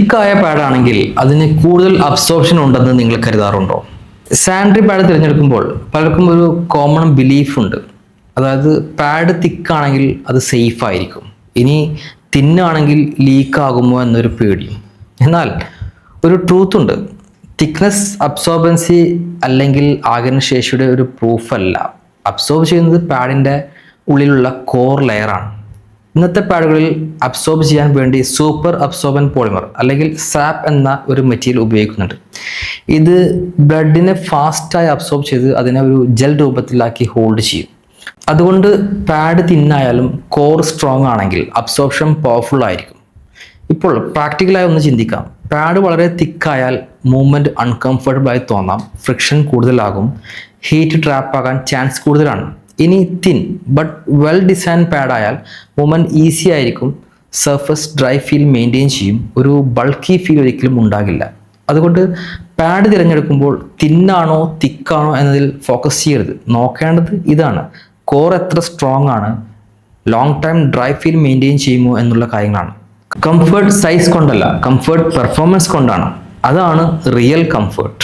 തിക്കായ പാഡാണെങ്കിൽ അതിന് കൂടുതൽ അബ്സോർപ്ഷൻ ഉണ്ടെന്ന് നിങ്ങൾ കരുതാറുണ്ടോ? സാനിറ്ററി പാഡ് തിരഞ്ഞെടുക്കുമ്പോൾ പലർക്കും ഒരു കോമൺ ബിലീഫ് ഉണ്ട്. അതായത് പാഡ് തിക്കാണെങ്കിൽ അത് സേഫ് ആയിരിക്കും, ഇനി തിന്നാണെങ്കിൽ ലീക്ക് ആകുമോ എന്നൊരു പേടിയും. എന്നാൽ ഒരു ട്രൂത്ത് ഉണ്ട്. തിക്നെസ് അബ്സോർബൻസി അല്ലെങ്കിൽ ആഗിരണശേഷിയുടെ ഒരു പ്രൂഫ് അല്ല. അബ്സോർബ് ചെയ്യുന്നത് പാഡിൻ്റെ ഉള്ളിലുള്ള കോർ ലെയറാണ്. ഇന്നത്തെ പാഡുകളിൽ അബ്സോർബ് ചെയ്യാൻ വേണ്ടി സൂപ്പർ അബ്സോർബൻ പോളിമർ അല്ലെങ്കിൽ സാപ്പ് എന്ന ഒരു മെറ്റീരിയൽ ഉപയോഗിക്കുന്നുണ്ട്. ഇത് ബ്ലഡിനെ ഫാസ്റ്റായി അബ്സോർബ് ചെയ്ത് അതിനെ ഒരു ജെൽ രൂപത്തിലാക്കി ഹോൾഡ് ചെയ്യും. അതുകൊണ്ട് പാഡ് തിന്നായാലും കോർ സ്ട്രോങ് ആണെങ്കിൽ അബ്സോർപ്ഷൻ പവർഫുൾ ആയിരിക്കും. ഇപ്പോൾ പ്രാക്ടിക്കലായി ഒന്ന് ചിന്തിക്കാം. പാഡ് വളരെ തിക്കായാൽ മൂവ്മെൻറ്റ് അൺകംഫർട്ടബിൾ ആയി തോന്നാം, ഫ്രിക്ഷൻ കൂടുതലാകും, ഹീറ്റ് ട്രാപ്പ് ആകാൻ ചാൻസ് കൂടുതലാണ്. ഇനി thin but well design pad ആയാൽ മൂവ്മെൻറ്റ് ഈസി ആയിരിക്കും, സർഫസ് ഡ്രൈ ഫീൽ മെയിൻറ്റെയിൻ ചെയ്യും, ഒരു ബൾക്കി ഫീൽ ഒരിക്കലും ഉണ്ടാകില്ല. അതുകൊണ്ട് പാഡ് തിരഞ്ഞെടുക്കുമ്പോൾ തിന്നാണോ തിക്കാണോ എന്നതിൽ ഫോക്കസ് ചെയ്യരുത്. നോക്കേണ്ടത് ഇതാണ്: കോർ എത്ര സ്ട്രോങ് ആണ്, long time dry feel maintain ചെയ്യുമോ എന്നുള്ള കാര്യങ്ങളാണ്. കംഫർട്ട് സൈസ് കൊണ്ടല്ല, കംഫർട്ട് പെർഫോമൻസ് കൊണ്ടാണ്. അതാണ് റിയൽ കംഫർട്ട്.